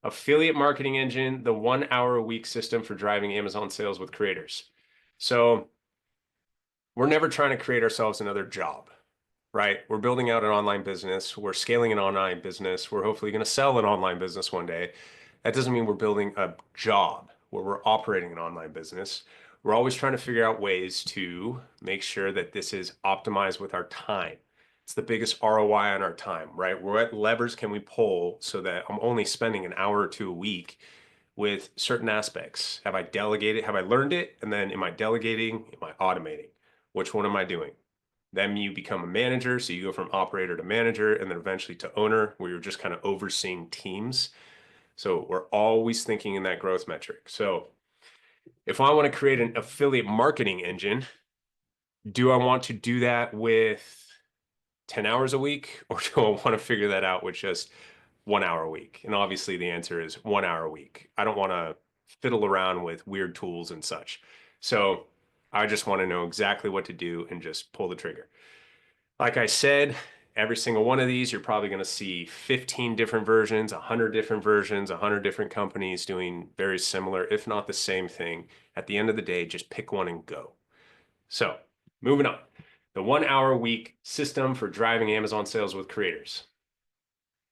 affiliate marketing engine, the 1 hour a week system for driving Amazon sales with creators. So we're never trying to create ourselves another job, right? We're building out an online business. We're scaling an online business. We're hopefully going to sell an online business one day. That doesn't mean we're building a job where we're operating an online business. We're always trying to figure out ways to make sure that this is optimized with our time. It's the biggest ROI on our time, right? What levers can we pull so that I'm only spending an hour or two a week with certain aspects? Have I delegated? Have I learned it? And then am I delegating? Am I automating? Which one am I doing? Then you become a manager. So you go from operator to manager and then eventually to owner, where you're just kind of overseeing teams. So we're always thinking in that growth metric. So if I want to create an affiliate marketing engine, do I want to do that with 10 hours a week, or do I want to figure that out with just 1 hour a week? And obviously the answer is 1 hour a week. I don't want to fiddle around with weird tools and such. So I just want to know exactly what to do and just pull the trigger. Like I said, every single one of these, you're probably going to see 15 different versions, 100 different versions, 100 different companies doing very similar, if not the same thing. At the end of the day, just pick one and go. So moving on. The 1 hour a week system for driving Amazon sales with creators.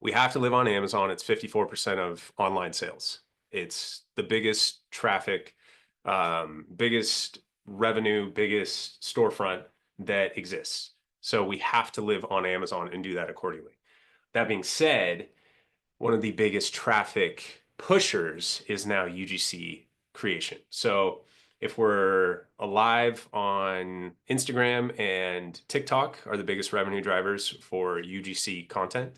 We have to live on Amazon. It's 54% of online sales. It's the biggest traffic, biggest revenue, biggest storefront that exists. So we have to live on Amazon and do that accordingly. That being said, one of the biggest traffic pushers is now UGC creation. So if we're alive on Instagram and TikTok are the biggest revenue drivers for UGC content,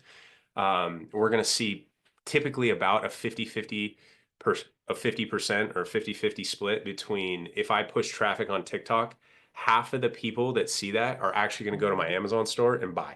we're going to see typically about a 50-50 a 50% or 50-50 split between, if I push traffic on TikTok, half of the people that see that are actually going to go to my Amazon store and buy.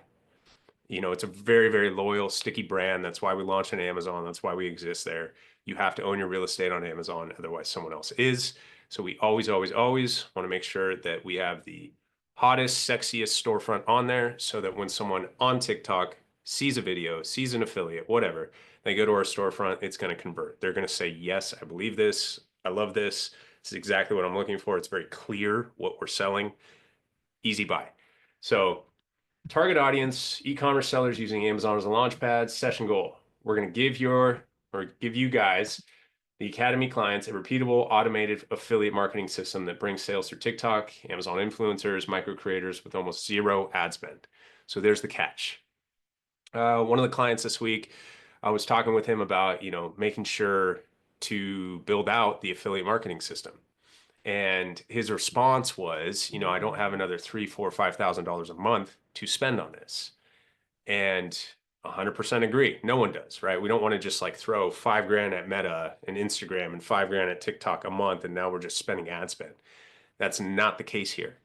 It's a very, very loyal, sticky brand. That's why we launched on Amazon. That's why we exist there. You have to own your real estate on Amazon, otherwise someone else is. So we always, always, always want to make sure that we have the hottest, sexiest storefront on there so that when someone on TikTok sees a video, sees an affiliate, whatever, they go to our storefront, it's going to convert. They're going to say, yes, I believe this. I love this. This is exactly what I'm looking for. It's very clear what we're selling. Easy buy. So target audience, e-commerce sellers using Amazon as a launchpad, session goal. We're going to give you guys, the Academy clients, a repeatable, automated affiliate marketing system that brings sales through TikTok, Amazon influencers, micro creators with almost zero ad spend. So there's the catch. One of the clients this week, I was talking with him about, making sure to build out the affiliate marketing system. And his response was, I don't have another $3,000, $4,000, $5,000 a month to spend on this. And 100% agree. No one does, right? We don't want to just like throw $5,000 at Meta and Instagram and $5,000 at TikTok a month, and now we're just spending ad spend. That's not the case here.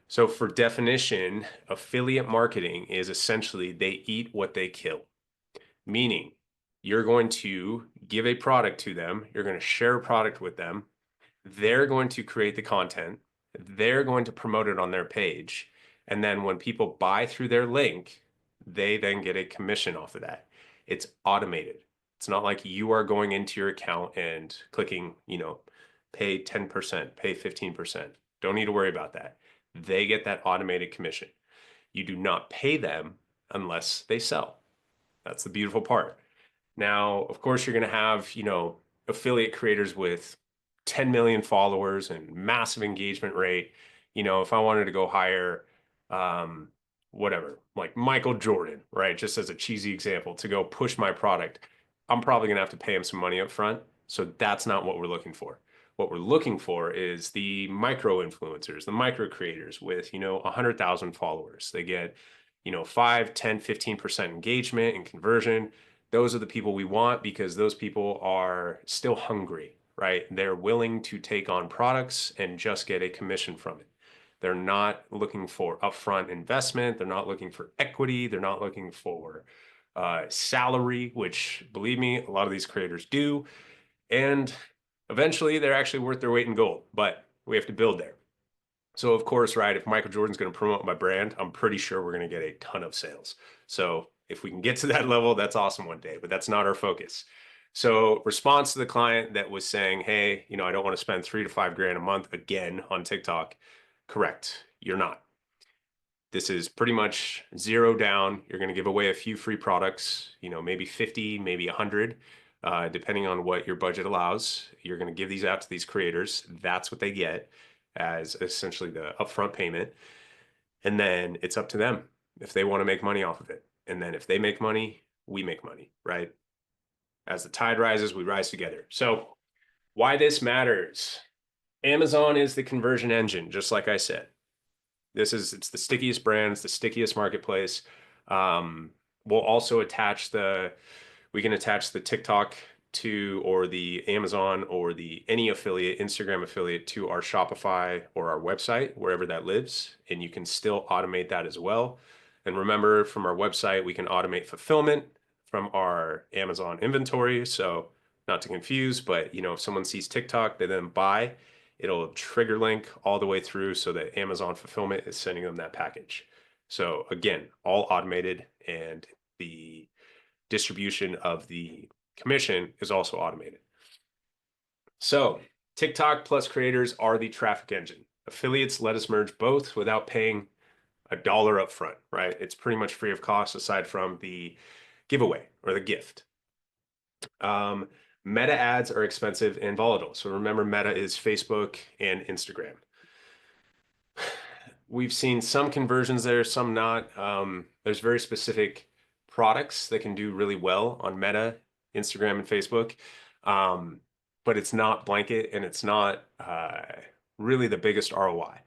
So for definition, affiliate marketing is essentially they eat what they kill, meaning you're going to give a product to them, you're going to share a product with them, they're going to create the content, they're going to promote it on their page, and then when people buy through their link, they then get a commission off of that. It's automated. It's not like you are going into your account and clicking, pay 10%, pay 15%. Don't need to worry about that. They get that automated commission. You do not pay them unless they sell. That's the beautiful part. Now, of course, you're going to have, affiliate creators with 10 million followers and massive engagement rate. If I wanted to go hire, whatever, like Michael Jordan, right? Just as a cheesy example, to go push my product, I'm probably going to have to pay him some money up front. So that's not what we're looking for. What we're looking for is the micro influencers, the micro creators with, 100,000 followers. They get, 5, 10, 15% engagement and conversion. Those are the people we want because those people are still hungry, right? They're willing to take on products and just get a commission from it. They're not looking for upfront investment. They're not looking for equity. They're not looking for salary, which, believe me, a lot of these creators do. And eventually, they're actually worth their weight in gold, but we have to build there. So, of course, right, if Michael Jordan's going to promote my brand, I'm pretty sure we're going to get a ton of sales. So if we can get to that level, that's awesome one day, but that's not our focus. So response to the client that was saying, hey, I don't want to spend 3 to 5 grand a month again on TikTok. Correct. You're not. This is pretty much zero down. You're going to give away a few free products, maybe 50, maybe 100, depending on what your budget allows. You're going to give these out to these creators. That's what they get as essentially the upfront payment. And then it's up to them if they want to make money off of it. And then if they make money, we make money, right? As the tide rises, we rise together. So why this matters. Amazon is the conversion engine, just like I said. It's the stickiest brand, it's the stickiest marketplace. We'll also we can attach the TikTok to, or the Amazon, or any affiliate, Instagram affiliate, to our Shopify or our website, wherever that lives. And you can still automate that as well. And remember, from our website, we can automate fulfillment from our Amazon inventory. So not to confuse, but if someone sees TikTok, they then buy, it'll trigger link all the way through so that Amazon fulfillment is sending them that package. So again, all automated, and the distribution of the commission is also automated. So TikTok plus creators are the traffic engine. Affiliates let us merge both without paying $1 up front, right? It's pretty much free of cost aside from the giveaway or the gift. Meta ads are expensive and volatile. So remember, Meta is Facebook and Instagram. We've seen some conversions there, some not. There's very specific products that can do really well on Meta, Instagram, and Facebook. But it's not blanket, and it's not really the biggest ROI.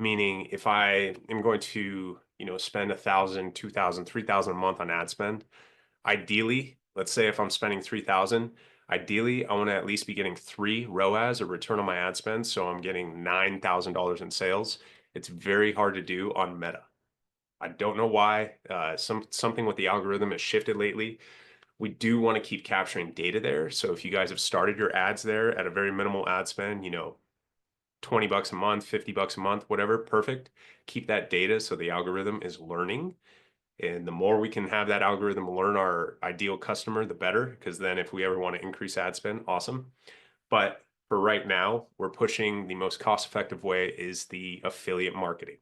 Meaning, if I am going to, spend 1,000, 2,000, 3,000 a month on ad spend, ideally, let's say if I'm spending 3,000, ideally I want to at least be getting 3 ROAS, or return on my ad spend. So I'm getting $9,000 in sales. It's very hard to do on Meta. I don't know why. Something with the algorithm has shifted lately. We do want to keep capturing data there. So if you guys have started your ads there at a very minimal ad spend, $20 a month, $50 a month, whatever, perfect. Keep that data so the algorithm is learning. And the more we can have that algorithm learn our ideal customer, the better, because then if we ever want to increase ad spend, awesome. But for right now, we're pushing the most cost-effective way is the affiliate marketing.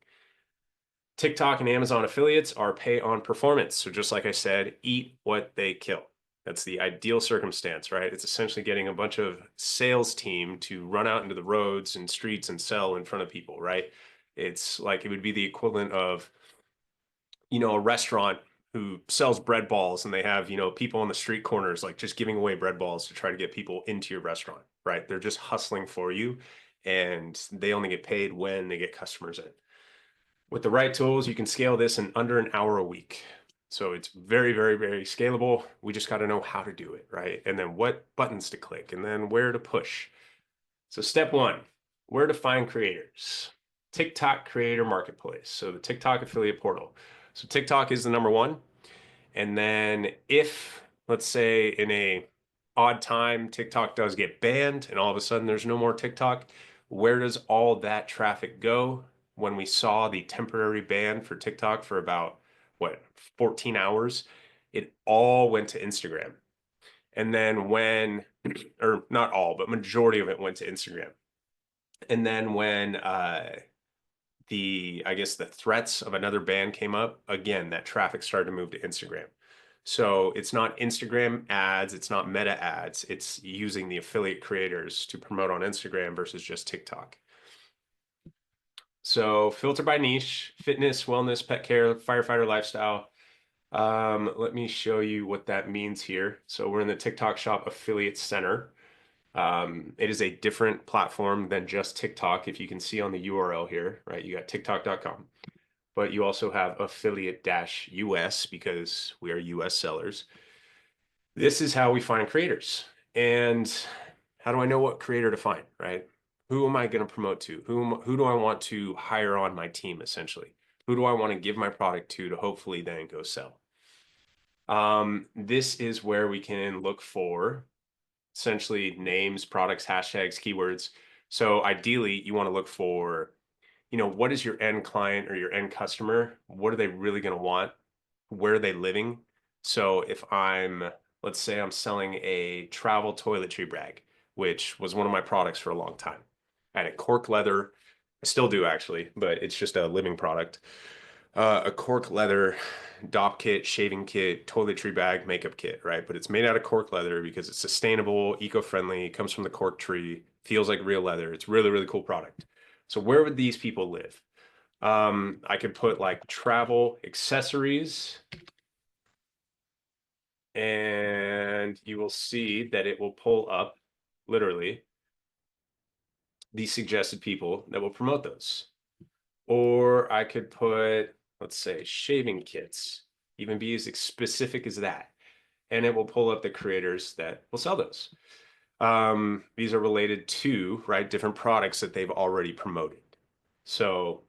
TikTok and Amazon affiliates are pay on performance. So just like I said, eat what they kill. That's the ideal circumstance, right? It's essentially getting a bunch of sales team to run out into the roads and streets and sell in front of people, right? It's like it would be the equivalent of, a restaurant who sells bread balls, and they have, people on the street corners, like just giving away bread balls to try to get people into your restaurant, right? They're just hustling for you, and they only get paid when they get customers in. With the right tools, you can scale this in under an hour a week. So it's very, very, very scalable. We just got to know how to do it, right? And then what buttons to click, and then where to push. So step 1, where to find creators. TikTok Creator Marketplace. So the TikTok affiliate portal. So TikTok is the number 1. And then if, let's say, in a odd time, TikTok does get banned and all of a sudden there's no more TikTok, where does all that traffic go? When we saw the temporary ban for TikTok for about, 14 hours, it all went to Instagram. And then or not all, but majority of it went to Instagram. And then when I guess the threats of another ban came up, again, that traffic started to move to Instagram. So it's not Instagram ads, it's not Meta ads, it's using the affiliate creators to promote on Instagram versus just TikTok. So filter by niche: fitness, wellness, pet care, firefighter lifestyle. Let me show you what that means here. So we're in the TikTok Shop Affiliate Center. It is a different platform than just TikTok. If you can see on the URL here, right, you got TikTok.com, but you also have affiliate-US because we are US sellers. This is how we find creators. And how do I know what creator to find, right? Who am I going to promote to? Who do I want to hire on my team, essentially? Who do I want to give my product to hopefully then go sell? This is where we can look for essentially names, products, hashtags, keywords. So ideally, you want to look for, what is your end client or your end customer? What are they really going to want? Where are they living? So if I'm let's say I'm selling a travel toiletry bag, which was one of my products for a long time. I had a cork leather, I still do actually, but it's just a living product. A cork leather dop kit, shaving kit, toiletry bag, makeup kit, right? But it's made out of cork leather because it's sustainable, eco-friendly, comes from the cork tree, feels like real leather. It's really, really cool product. So where would these people live? I could put like travel accessories, and you will see that it will pull up literally the suggested people that will promote those. Or I could put, let's say, shaving kits, even be as specific as that. And it will pull up the creators that will sell those. These are related to, right, different products that they've already promoted. So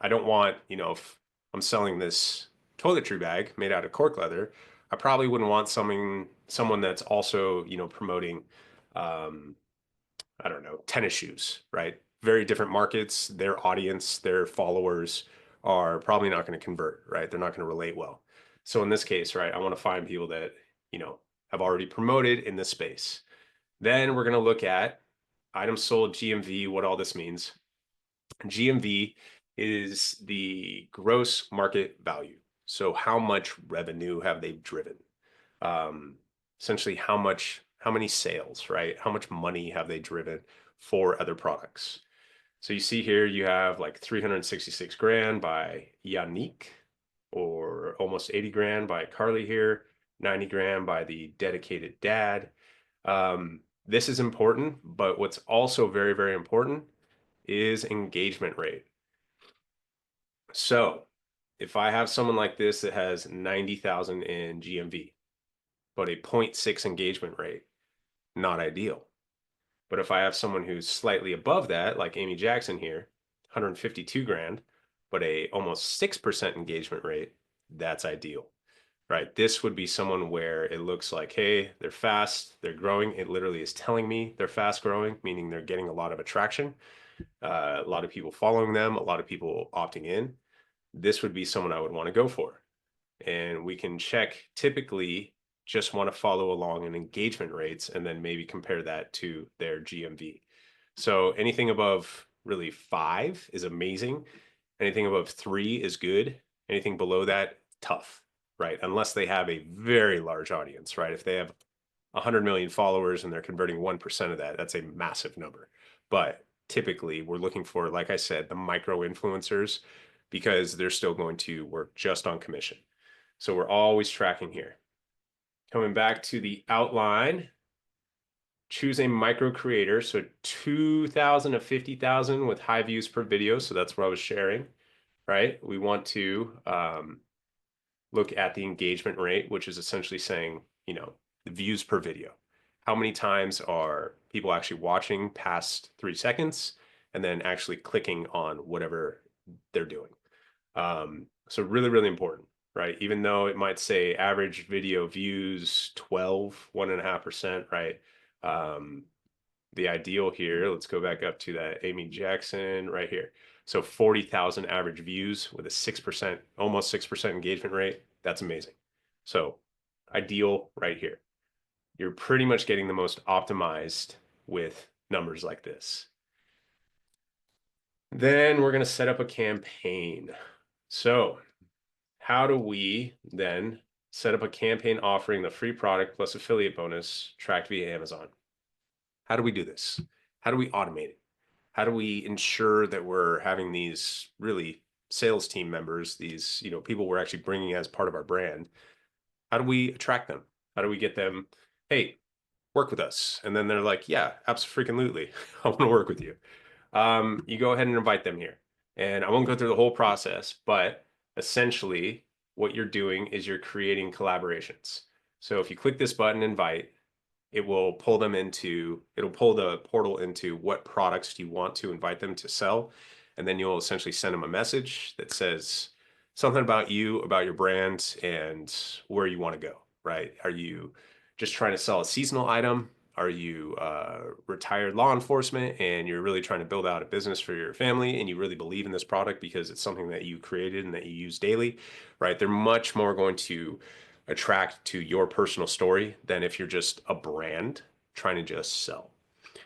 I don't want, if I'm selling this toiletry bag made out of cork leather, I probably wouldn't want someone that's also, promoting, um, I don't know, tennis shoes, right? Very different markets. Their audience, their followers are probably not going to convert, right? They're not going to relate well. So in this case, right, I want to find people that, have already promoted in this space. Then we're going to look at items sold, GMV, what all this means. GMV is the gross market value. So how much revenue have they driven? Um, Essentially how many sales, right? How much money have they driven for other products? So you see here you have like 366 grand by Yannick, or almost 80 grand by Carly here, 90 grand by the dedicated dad. This is important, but what's also very, very important is engagement rate. So if I have someone like this that has 90,000 in GMV, but a zero 0.6 engagement rate, not ideal. But if I have someone who's slightly above that, like Amy Jackson here, 152 grand, but a almost 6% engagement rate, that's ideal, right? This would be someone where it looks like, hey, they're fast, they're growing. It literally is telling me they're fast growing, meaning they're getting a lot of attraction, a lot of people following them, a lot of people opting in. This would be someone I would want to go for. And we can check, typically just want to follow along in engagement rates and then maybe compare that to their GMV. So anything above really 5 is amazing. Anything above 3 is good. Anything below that, tough, right? Unless they have a very large audience, right? If they have 100 million followers and they're converting 1% of that, that's a massive number. But typically we're looking for, like I said, the micro influencers, because they're still going to work just on commission. So we're always tracking here. Coming back to the outline, choose a micro creator. So 2,000 to 50,000 with high views per video. So that's what I was sharing, right? We want to look at the engagement rate, which is essentially saying, the views per video. How many times are people actually watching past 3 seconds and then actually clicking on whatever they're doing? So really, really important, right? Even though it might say average video views 12, 1.5%, right? The ideal here, let's go back up to that Amy Jackson right here. So 40,000 average views with a 6%, almost 6% engagement rate. That's amazing. So ideal right here. You're pretty much getting the most optimized with numbers like this. Then we're going to set up a campaign. So how do we then set up a campaign offering the free product plus affiliate bonus tracked via Amazon? How do we do this? How do we automate it? How do we ensure that we're having these really sales team members, these, people we're actually bringing as part of our brand? How do we attract them? How do we get them, hey, work with us? And then they're like, yeah, absolutely. I want to work with you. You go ahead and invite them here. And I won't go through the whole process, but essentially what you're doing is you're creating collaborations. So if you click this button, invite, it'll pull the portal into what products do you want to invite them to sell. And then you'll essentially send them a message that says something about you, about your brand, and where you want to go, right? Are you just trying to sell a seasonal item? Are you retired law enforcement and you're really trying to build out a business for your family and you really believe in this product because it's something that you created and that you use daily, right? They're much more going to attract to your personal story than if you're just a brand trying to just sell.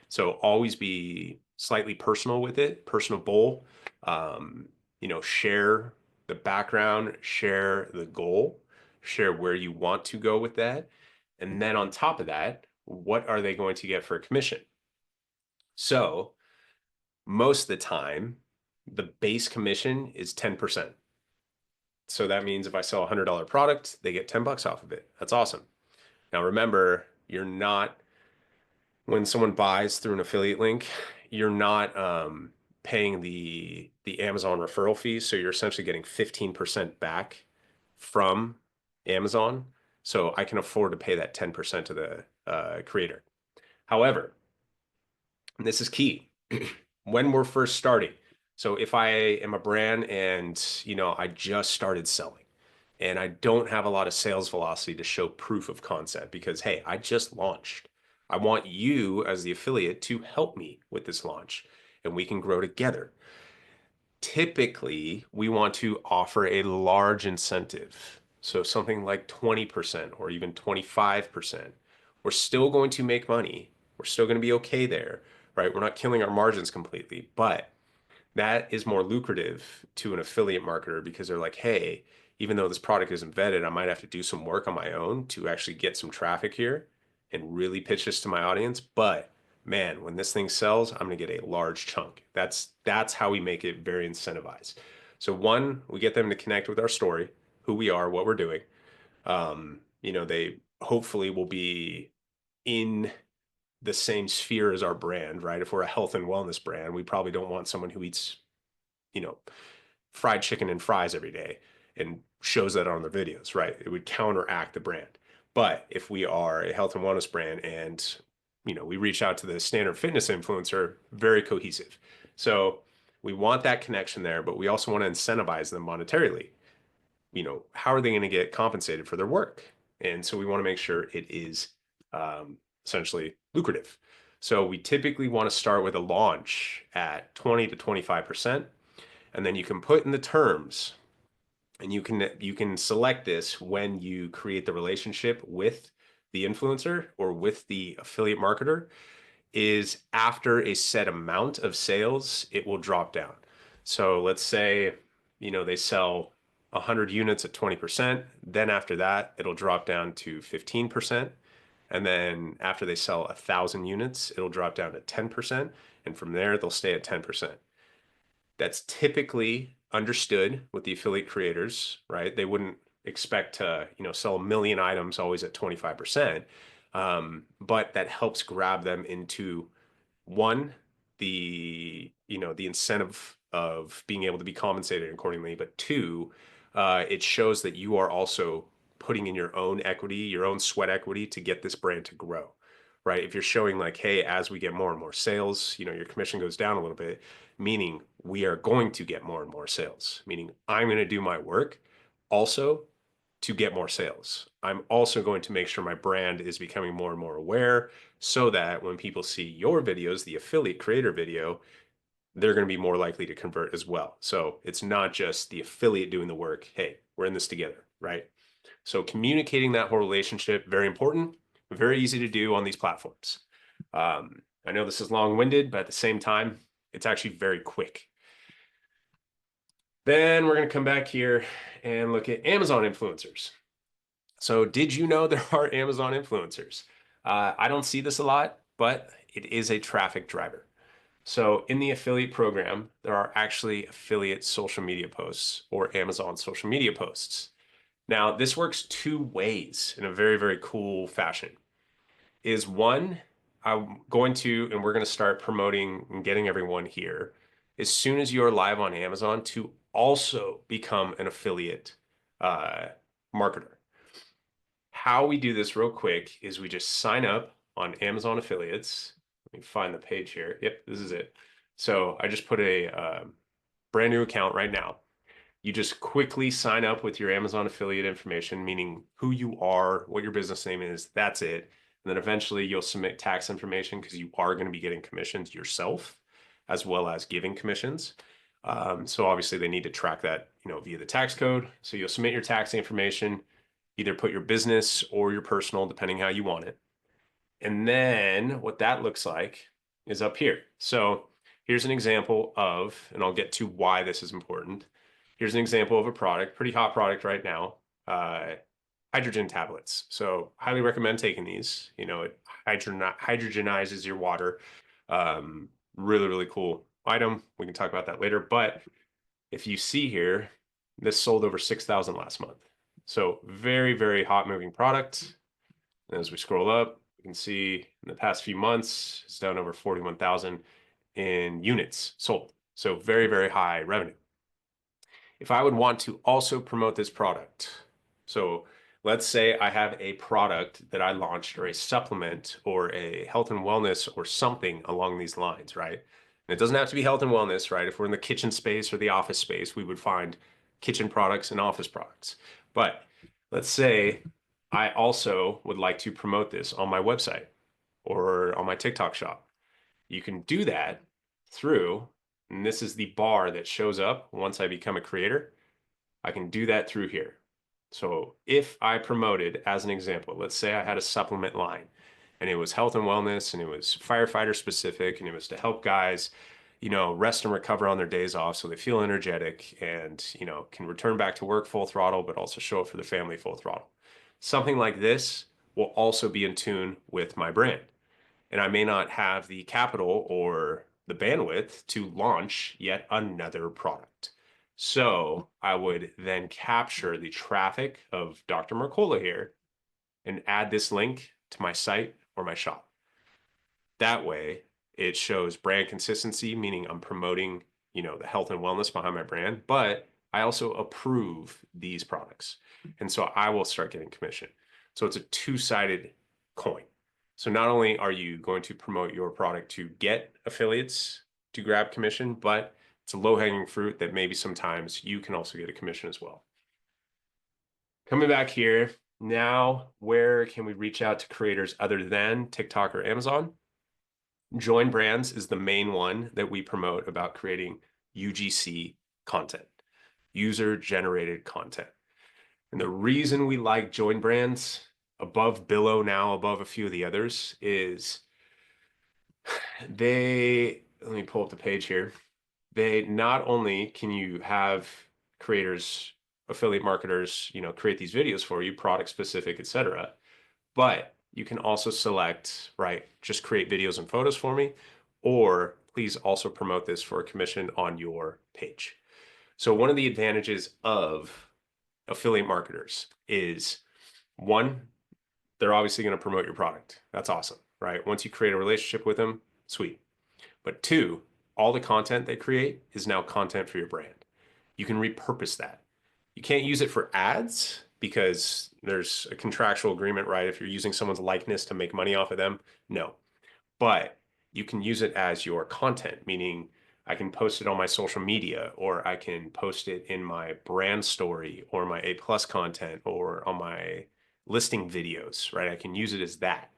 So always be slightly personal with it, personable. Share the background, share the goal, share where you want to go with that. And then on top of that, what are they going to get for a commission? So most of the time, the base commission is 10%. So that means if I sell a $100 product, they get 10 bucks off of it. That's awesome. Now remember, you're not, when someone buys through an affiliate link, you're not paying the Amazon referral fees. So you're essentially getting 15% back from Amazon. So I can afford to pay that 10% to the creator. However, and this is key, when we're first starting. So if I am a brand and I just started selling and I don't have a lot of sales velocity to show proof of concept because hey, I just launched. I want you as the affiliate to help me with this launch and we can grow together. Typically, we want to offer a large incentive. So something like 20% or even 25%. We're still going to make money. We're still going to be okay there, right? We're not killing our margins completely, but that is more lucrative to an affiliate marketer because they're like, hey, even though this product isn't vetted, I might have to do some work on my own to actually get some traffic here and really pitch this to my audience. But man, when this thing sells, I'm going to get a large chunk. That's how we make it very incentivized. So one, we get them to connect with our story, who we are, what we're doing. They hopefully will be in the same sphere as our brand, right? If we're a health and wellness brand, we probably don't want someone who eats, you know, fried chicken and fries every day and shows that on their videos, right? It would counteract the brand. But if we are a health and wellness brand and, we reach out to the standard fitness influencer, very cohesive. So we want that connection there, but we also want to incentivize them monetarily. How are they going to get compensated for their work? And so we want to make sure it is essentially lucrative. So we typically want to start with a launch at 20 to 25%. And then you can put in the terms and you can select this when you create the relationship with the influencer or with the affiliate marketer is after a set amount of sales, it will drop down. So let's say, they sell 100 units at 20%. Then after that, it'll drop down to 15%. And then after they sell 1,000 units, it'll drop down to 10%. And from there, they'll stay at 10%. That's typically understood with the affiliate creators, right? They wouldn't expect to, sell a million items always at 25%. But that helps grab them into one, the incentive of being able to be compensated accordingly, but two, it shows that you are also putting in your own equity, your own sweat equity to get this brand to grow, right? If you're showing like, hey, as we get more and more sales, your commission goes down a little bit, meaning we are going to get more and more sales, meaning I'm going to do my work also to get more sales. I'm also going to make sure my brand is becoming more and more aware so that when people see your videos, the affiliate creator video, they're going to be more likely to convert as well. So it's not just the affiliate doing the work. Hey, we're in this together, right? So communicating that whole relationship, very important, very easy to do on these platforms. I know this is long-winded, but at the same time, it's actually very quick. Then we're going to come back here and look at Amazon influencers. So did you know there are Amazon influencers? I don't see this a lot, but it is a traffic driver. So in the affiliate program, there are actually affiliate social media posts or Amazon social media posts. Now, this works two ways in a very, very cool fashion. Is one, I'm going to, and we're going to start promoting and getting everyone here as soon as you are live on Amazon to also become an affiliate marketer. How we do this real quick is we just sign up on Amazon affiliates. Let me find the page here. Yep, this is it. So I just put a brand new account right now. You just quickly sign up with your Amazon affiliate information, meaning who you are, what your business name is, that's it. And then eventually you'll submit tax information because you are going to be getting commissions yourself, as well as giving commissions. So obviously they need to track that, via the tax code. So you'll submit your tax information. either put your business or your personal, depending how you want it. And then what that looks like is up here. So here's an example of, and I'll get to why this is important. Here's an example of a product, pretty hot product right now, hydrogen tablets. So highly recommend taking these. You know, it hydrogenizes your water. Really, really cool item. We can talk about that later. But if you see here, this sold over 6,000 last month. So very, very hot moving product. And as we scroll up, you can see in the past few months, it's down over 41,000 in units sold. So very, very high revenue. If I would want to also promote this product, so let's say I have a product that I launched or a supplement or a health and wellness or something along these lines, right? And it doesn't have to be health and wellness, right? If we're in the kitchen space or the office space, we would find kitchen products and office products. But let's say I also would like to promote this on my website or on my TikTok shop. You can do that through, and this is the bar that shows up once I become a creator. I can do that through here. So if I promoted, as an example, let's say I had a supplement line and it was health and wellness and it was firefighter specific and it was to help guys, rest and recover on their days off so they feel energetic and, can return back to work full throttle, but also show up for the family full throttle. Something like this will also be in tune with my brand. And I may not have the capital or the bandwidth to launch yet another product. So I would then capture the traffic of Dr. Mercola here and add this link to my site or my shop. That way, it shows brand consistency, meaning I'm promoting, the health and wellness behind my brand, but I also approve these products. And so I will start getting commission. So it's a two-sided coin. So not only are you going to promote your product to get affiliates to grab commission, but it's a low-hanging fruit that maybe sometimes you can also get a commission as well. Coming back here, now where can we reach out to creators other than TikTok or Amazon? Join Brands is the main one that we promote about creating UGC content, user-generated content. And the reason we like Join Brands above Billo now, above a few of the others, is let me pull up the page here. They not only can you have creators, affiliate marketers, create these videos for you, product specific, etc., but you can also select, right, just create videos and photos for me, or please also promote this for a commission on your page. So one of the advantages of affiliate marketers is, one, they're obviously going to promote your product. That's awesome, right? Once you create a relationship with them, sweet. But two, all the content they create is now content for your brand. You can repurpose that. You can't use it for ads because there's a contractual agreement, right? If you're using someone's likeness to make money off of them, no. But you can use it as your content, meaning I can post it on my social media, or I can post it in my brand story or my A+ content or on my listing videos, right? I can use it as that.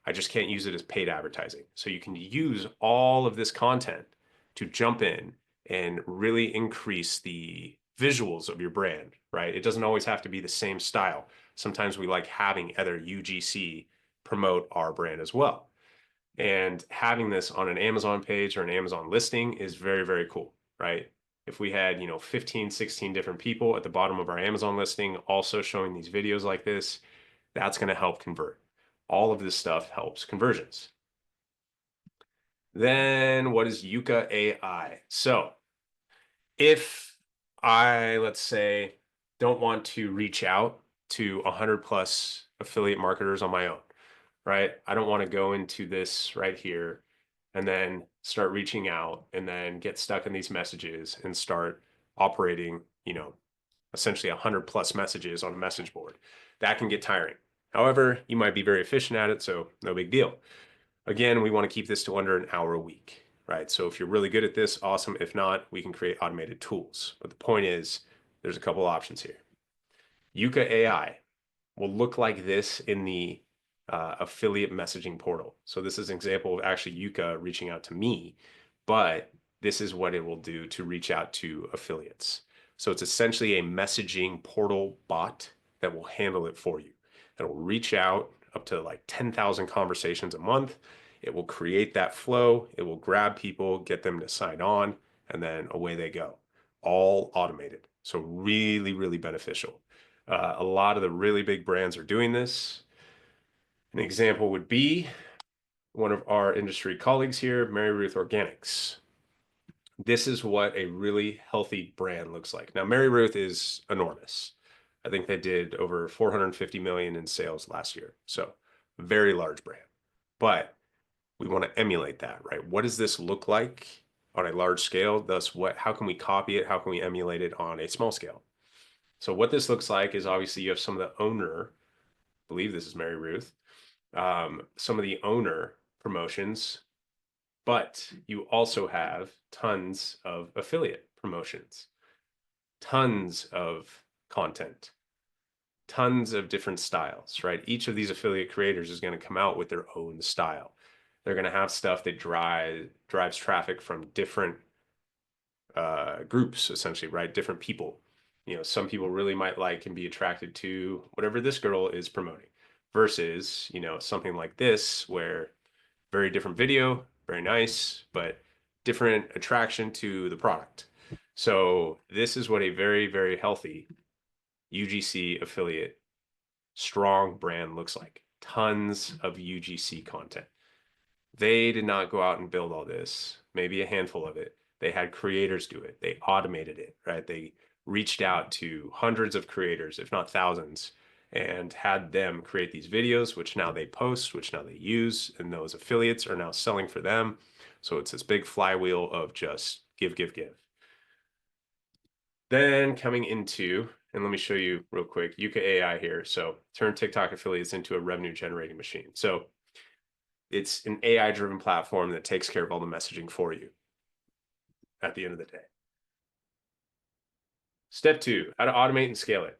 I just can't use it as paid advertising. So you can use all of this content to jump in and really increase the visuals of your brand, right? It doesn't always have to be the same style. Sometimes we like having other UGC promote our brand as well. And having this on an Amazon page or an Amazon listing is very, very cool, right? If we had, 15, 16 different people at the bottom of our Amazon listing also showing these videos like this, that's going to help convert. All of this stuff helps conversions. Then what is Yuka AI? So if I, let's say, don't want to reach out to 100+ affiliate marketers on my own, right? I don't want to go into this right here and then start reaching out and then get stuck in these messages and start operating, essentially 100+ messages on a message board. That can get tiring. However, you might be very efficient at it, so no big deal. Again, we want to keep this to under an hour a week, right? So if you're really good at this, awesome. If not, we can create automated tools. But the point is, there's a couple options here. Yuka AI will look like this in the affiliate messaging portal. So this is an example of actually Yuka reaching out to me, but this is what it will do to reach out to affiliates. So it's essentially a messaging portal bot that will handle it for you. It'll reach out up to like 10,000 conversations a month. It will create that flow. It will grab people, get them to sign on, and then away they go. All automated. So really, really beneficial. A lot of the really big brands are doing this. An example would be one of our industry colleagues here, Mary Ruth Organics. This is what a really healthy brand looks like. Now, Mary Ruth is enormous. I think they did over 450 million in sales last year. So, very large brand. But we want to emulate that, right? What does this look like on a large scale? Thus, how can we copy it? How can we emulate it on a small scale? So, what this looks like is obviously you have some of the owner, I believe this is Mary Ruth, some of the owner promotions, but you also have tons of affiliate promotions, tons of content, tons of different styles, right? Each of these affiliate creators is going to come out with their own style. They're going to have stuff that drives traffic from different groups, essentially, right? Different people. Some people really might like and be attracted to whatever this girl is promoting versus, something like this where very different video, very nice, but different attraction to the product. So this is what a very, very healthy UGC affiliate strong brand looks like. Tons of UGC content. They did not go out and build all this, maybe a handful of it. They had creators do it. They automated it, right? They reached out to hundreds of creators, if not thousands, and had them create these videos, which now they post, which now they use, and those affiliates are now selling for them. So it's this big flywheel of just give, give, give. Then coming into, and let me show you real quick, Yuka AI here. So turn TikTok affiliates into a revenue generating machine. So it's an AI driven platform that takes care of all the messaging for you at the end of the day. Step 2, how to automate and scale it.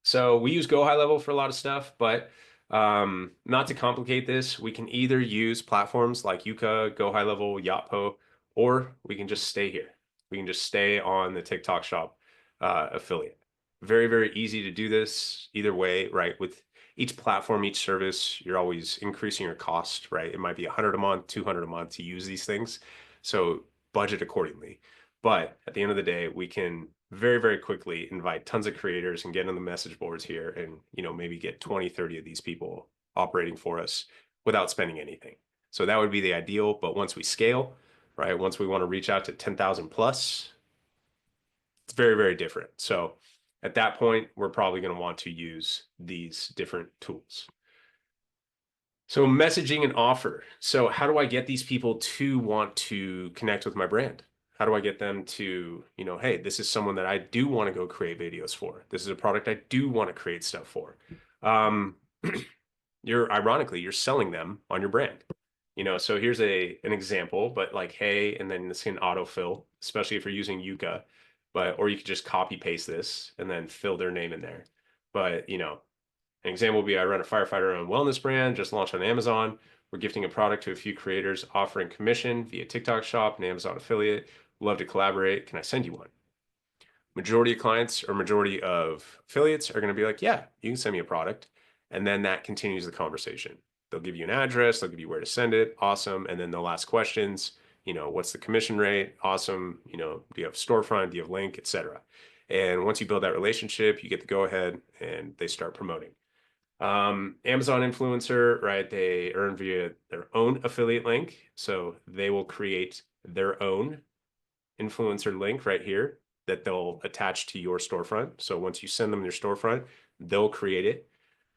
So we use GoHighLevel for a lot of stuff, but not to complicate this, we can either use platforms like Yuka, GoHighLevel, Yotpo, or we can just stay here. We can just stay on the TikTok Shop affiliate. Very, very easy to do this either way, right? With each platform, each service, you're always increasing your cost, right? It might be 100 a month, 200 a month to use these things. So budget accordingly. But at the end of the day, we can very, very quickly invite tons of creators and get on the message boards here and, maybe get 20, 30 of these people operating for us without spending anything. So that would be the ideal. But once we scale, right, once we want to reach out to 10,000 plus, it's very, very different. So at that point, we're probably going to want to use these different tools. So messaging and offer. So how do I get these people to want to connect with my brand? How do I get them to, hey, this is someone that I do want to go create videos for. This is a product I do want to create stuff for. You're selling them on your brand. So here's an example, but like, hey, and then this can autofill, especially if you're using Yuka, or you could just copy paste this and then fill their name in there. But, an example would be I run a firefighter-owned wellness brand, just launched on Amazon. We're gifting a product to a few creators, offering commission via TikTok Shop and Amazon affiliate. Love to collaborate. Can I send you one? Majority of clients or majority of affiliates are going to be like, yeah, you can send me a product. And then that continues the conversation. They'll give you an address, they'll give you where to send it. Awesome. And then they'll ask questions. What's the commission rate? Awesome. Do you have storefront? Do you have link, etc. And once you build that relationship, you get the go ahead and they start promoting. Amazon influencer, right? They earn via their own affiliate link. So they will create their own influencer link right here that they'll attach to your storefront. So once you send them their storefront, they'll create it.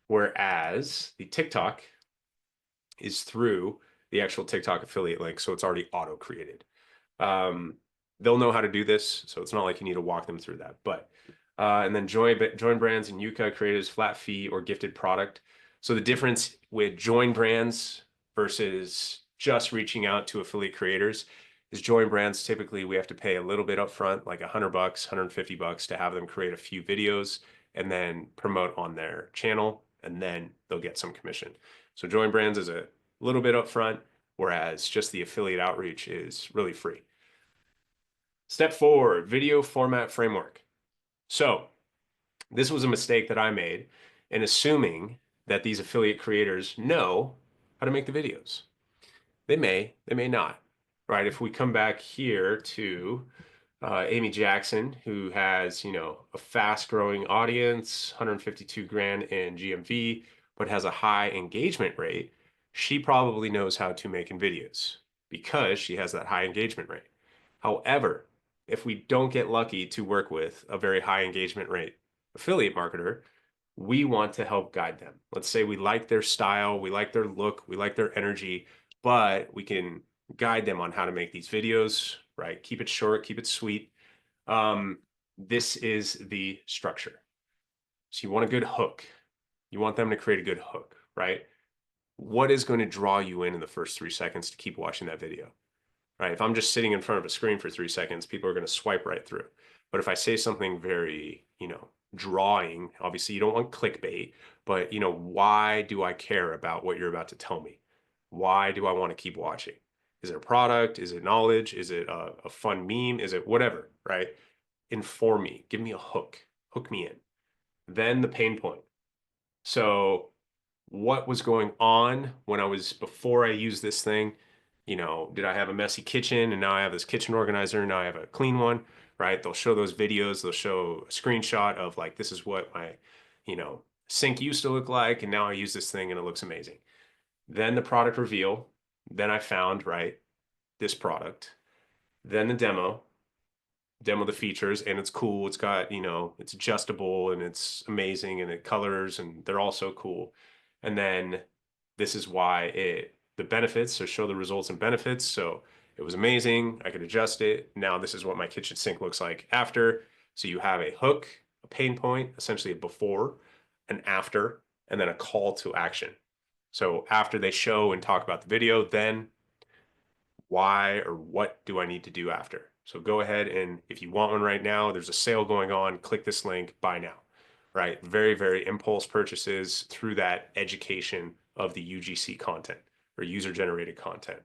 Whereas the TikTok is through the actual TikTok affiliate link. So it's already auto created. They'll know how to do this. So it's not like you need to walk them through that, but and then join brands and Yuka creators flat fee or gifted product. So the difference with join brands versus just reaching out to affiliate creators is join brands. Typically we have to pay a little bit upfront, like $100, $150 to have them create a few videos and then promote on their channel, and then they'll get some commission. So join brands is a little bit upfront, whereas just the affiliate outreach is really free. Step 4, video format framework. So This was a mistake that I made in assuming that these affiliate creators know how to make the videos. They may not, right? If we come back here to Amy Jackson, who has, a fast growing audience, 152 grand in GMV, but has a high engagement rate, she probably knows how to make in videos because she has that high engagement rate. However, if we don't get lucky to work with a very high engagement rate affiliate marketer, we want to help guide them. Let's say we like their style, we like their look, we like their energy, but we can guide them on how to make these videos, right? Keep it short, keep it sweet. This is the structure. So you want a good hook. You want them to create a good hook, right? What is going to draw you in the first 3 seconds to keep watching that video, right? If I'm just sitting in front of a screen for 3 seconds, people are going to swipe right through. But if I say something very, drawing, obviously you don't want clickbait, but why do I care about what you're about to tell me? Why do I want to keep watching? Is it a product? Is it knowledge? Is it a fun meme? Is it whatever, right? Inform me, give me a hook me in. Then the pain point. So what was going on when I was before I used this thing? Did I have a messy kitchen and now I have this kitchen organizer and now I have a clean one, right? They'll show those videos, they'll show a screenshot of like, this is what my, sink used to look like, and now I use this thing and it looks amazing. Then the product reveal, then I found, right, this product, then the demo the features, and it's cool. It's got, it's adjustable and it's amazing and it colors and they're all so cool. And then this is why the benefits, so show the results and benefits. So it was amazing. I could adjust it. Now this is what my kitchen sink looks like after. So you have a hook, a pain point, essentially a before, an after, and then a call to action. So after they show and talk about the video, then why or what do I need to do after? So go ahead, and if you want one right now, there's a sale going on, click this link, buy now, right? Very, very impulse purchases through that education of the UGC content or user generated content.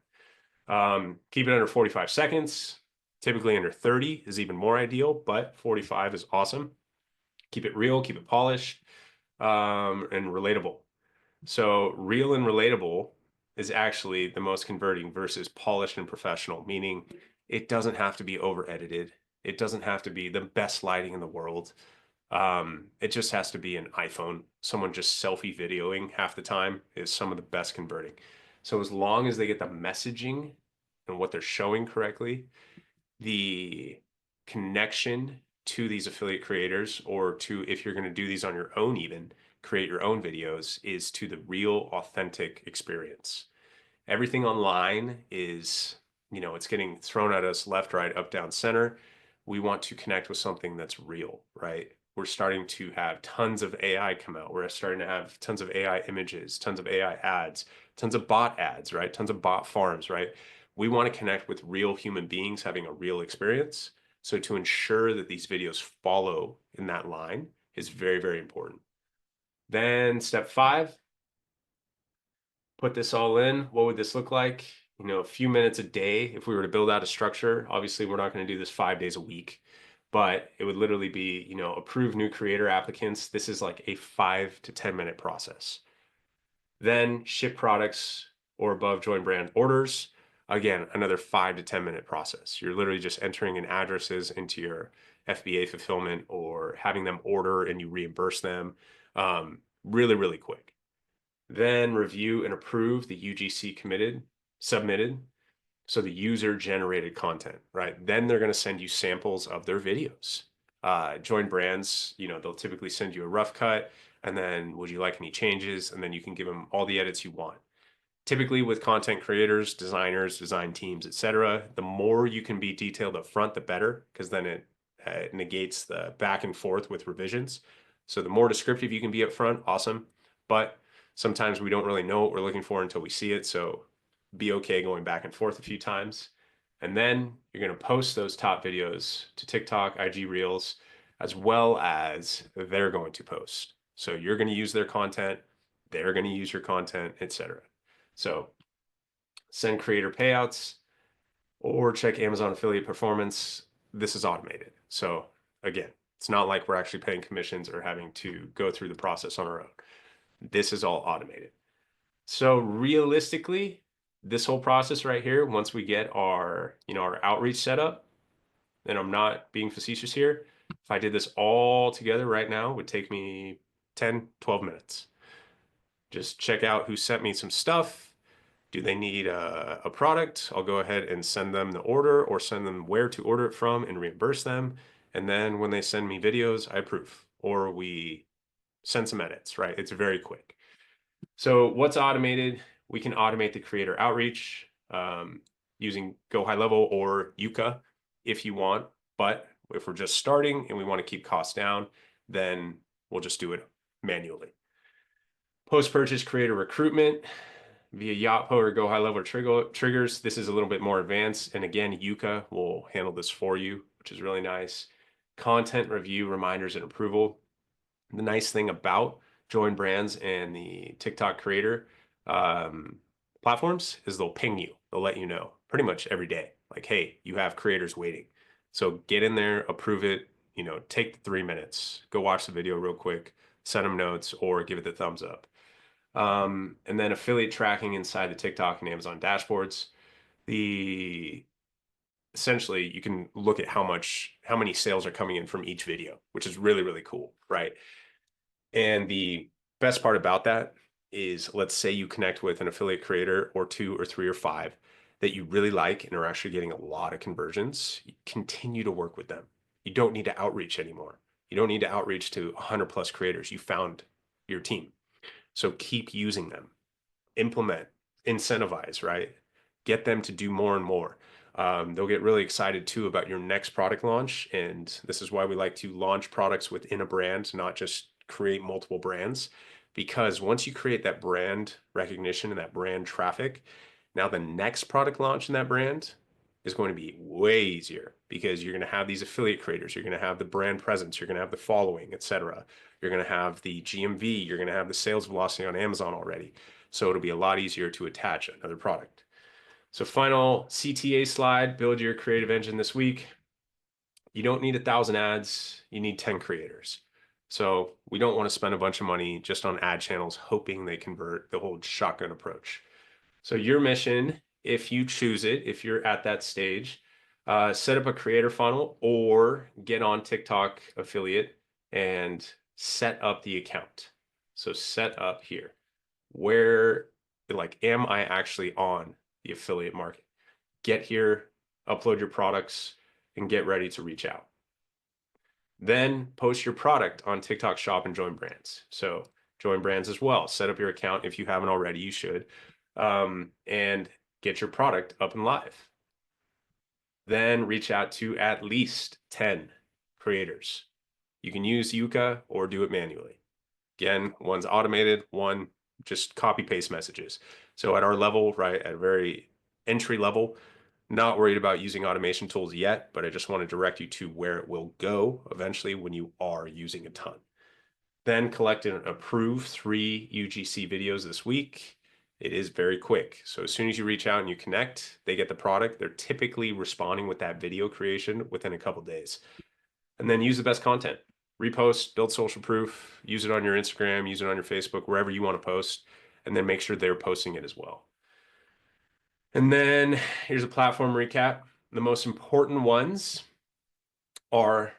Keep it under 45 seconds. Typically under 30 is even more ideal, but 45 is awesome. Keep it real, keep it polished, and relatable. So real and relatable is actually the most converting versus polished and professional, meaning it doesn't have to be over edited. It doesn't have to be the best lighting in the world. It just has to be an iPhone. Someone just selfie videoing half the time is some of the best converting. So as long as they get the messaging and what they're showing correctly, the connection to these affiliate creators, or to, if you're going to do these on your own, even create your own videos, is to the real authentic experience. Everything online is, it's getting thrown at us left, right, up, down, center. We want to connect with something that's real, right? We're starting to have tons of AI come out. We're starting to have tons of AI images, tons of AI ads, tons of bot ads, right? Tons of bot farms, right? We want to connect with real human beings having a real experience. So to ensure that these videos follow in that line is very, very important. Then step 5, put this all in. What would this look like? A few minutes a day. If we were to build out a structure, obviously we're not going to do this 5 days a week, but it would literally be, approve new creator applicants. This is like a 5 to 10 minute process. Then ship products or above join brand orders. Again, another 5 to 10 minute process. You're literally just entering in addresses into your FBA fulfillment or having them order and you reimburse them. Really, really quick. Then review and approve the UGC submitted. So the user generated content, right? Then they're going to send you samples of their videos. Join brands, they'll typically send you a rough cut, and then would you like any changes? And then you can give them all the edits you want. Typically with content creators, designers, design teams, etc., the more you can be detailed up front, the better, because then it negates the back and forth with revisions. So the more descriptive you can be up front, awesome. But sometimes we don't really know what we're looking for until we see it. So be okay going back and forth a few times. And then you're going to post those top videos to TikTok, IG Reels, as well as they're going to post. So you're going to use their content, they're going to use your content, etc. So send creator payouts or check Amazon affiliate performance. This is automated. So again, It's not like we're actually paying commissions or having to go through the process on our own. This is all automated. So realistically, this whole process right here, once we get our, our outreach set up, and I'm not being facetious here, if I did this all together right now, it would take me 10, 12 minutes. Just check out who sent me some stuff. Do they need a product? I'll go ahead and send them the order or send them where to order it from and reimburse them. And then when they send me videos, I approve or we send some edits, right? It's very quick. So what's automated? We can automate the creator outreach using GoHighLevel or Yuka if you want. But if we're just starting and we want to keep costs down, then we'll just do it manually. Post-purchase creator recruitment via Yotpo or GoHighLevel triggers. This is a little bit more advanced. And again, Yuka will handle this for you, which is really nice. Content review, reminders, and approval. The nice thing about Join Brands and the TikTok creator platforms is they'll ping you. They'll let you know pretty much every day. Like, hey, you have creators waiting. So get in there, approve it, take the 3 minutes, go watch the video real quick, send them notes, or give it the thumbs up. And then affiliate tracking inside the TikTok and Amazon dashboards. Essentially you can look at how many sales are coming in from each video, which is really, really cool, right? And the best part about that is, let's say you connect with an affiliate creator or 2 or 3 or 5 that you really like and are actually getting a lot of conversions. You continue to work with them. You don't need to outreach anymore. You don't need to outreach to 100 plus creators. You found your team. So keep using them, implement, incentivize, right? Get them to do more and more. They'll get really excited too about your next product launch. And this is why we like to launch products within a brand, not just create multiple brands. Because once you create that brand recognition and that brand traffic, now the next product launch in that brand is going to be way easier because you're going to have these affiliate creators, you're going to have the brand presence, you're going to have the following, etc. You're going to have the GMV, you're going to have the sales velocity on Amazon already. So it'll be a lot easier to attach another product. So final CTA slide, build your creative engine this week. You don't need 1,000 ads, you need 10 creators. So we don't want to spend a bunch of money just on ad channels hoping they convert, the whole shotgun approach. So your mission, if you choose it, if you're at that stage, set up a creator funnel or get on TikTok affiliate and set up the account. So set up here. Where, am I actually on the affiliate market? Get here, upload your products, and get ready to reach out. Then post your product on TikTok Shop and Join Brands. So join brands as well. Set up your account. If you haven't already, you should. And get your product up and live. Then reach out to at least 10 creators. You can use Yuka or do it manually. Again, one's automated, one just copy paste messages. So at our level, right, at a very entry level, not worried about using automation tools yet, but I just want to direct you to where it will go eventually when you are using a ton. Then collect and approve 3 UGC videos this week. It is very quick. So as soon as you reach out and you connect, they get the product. They're typically responding with that video creation within a couple days. And then use the best content. Repost, build social proof, use it on your Instagram, use it on your Facebook, wherever you want to post, and then make sure they're posting it as well. And then here's a platform recap. The most important ones are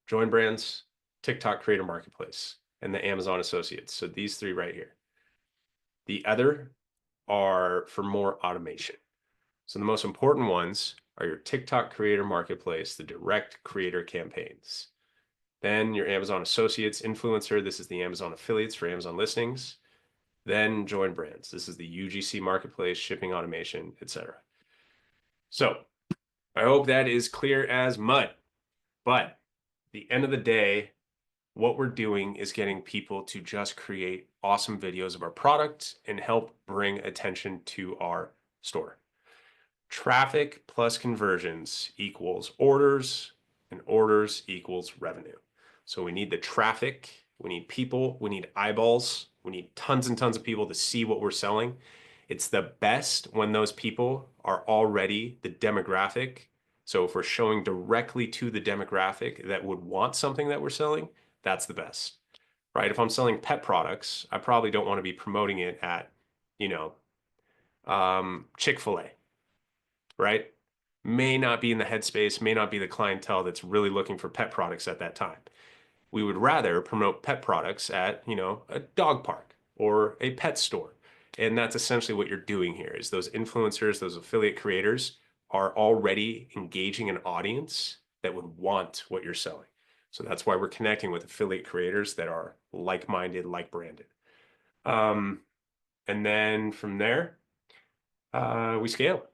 Join Brands, TikTok Creator Marketplace, and the Amazon Associates. So these 3 right here. The other are for more automation. So the most important ones are your TikTok Creator Marketplace, the direct creator campaigns. Then your Amazon Associates influencer. This is the Amazon affiliates for Amazon listings. Then Join Brands. This is the UGC marketplace, shipping automation, etc. So I hope that is clear as mud. But at the end of the day, what we're doing is getting people to just create awesome videos of our product and help bring attention to our store. Traffic plus conversions equals orders, and orders equals revenue. So we need the traffic, we need people, we need eyeballs, we need tons and tons of people to see what we're selling. It's the best when those people are already the demographic So if we're showing directly to the demographic that would want something that we're selling, that's the best, right? If I'm selling pet products, I probably don't want to be promoting it at, you know, Chick-fil-A, right? May not be in the headspace, may not be the clientele that's really looking for pet products at that time. We would rather promote pet products at, a dog park or a pet store. And that's essentially what you're doing here is those influencers, those affiliate creators are already engaging an audience that would want what you're selling. So that's why we're connecting with affiliate creators that are like-minded, like-branded. And then from there, we scale.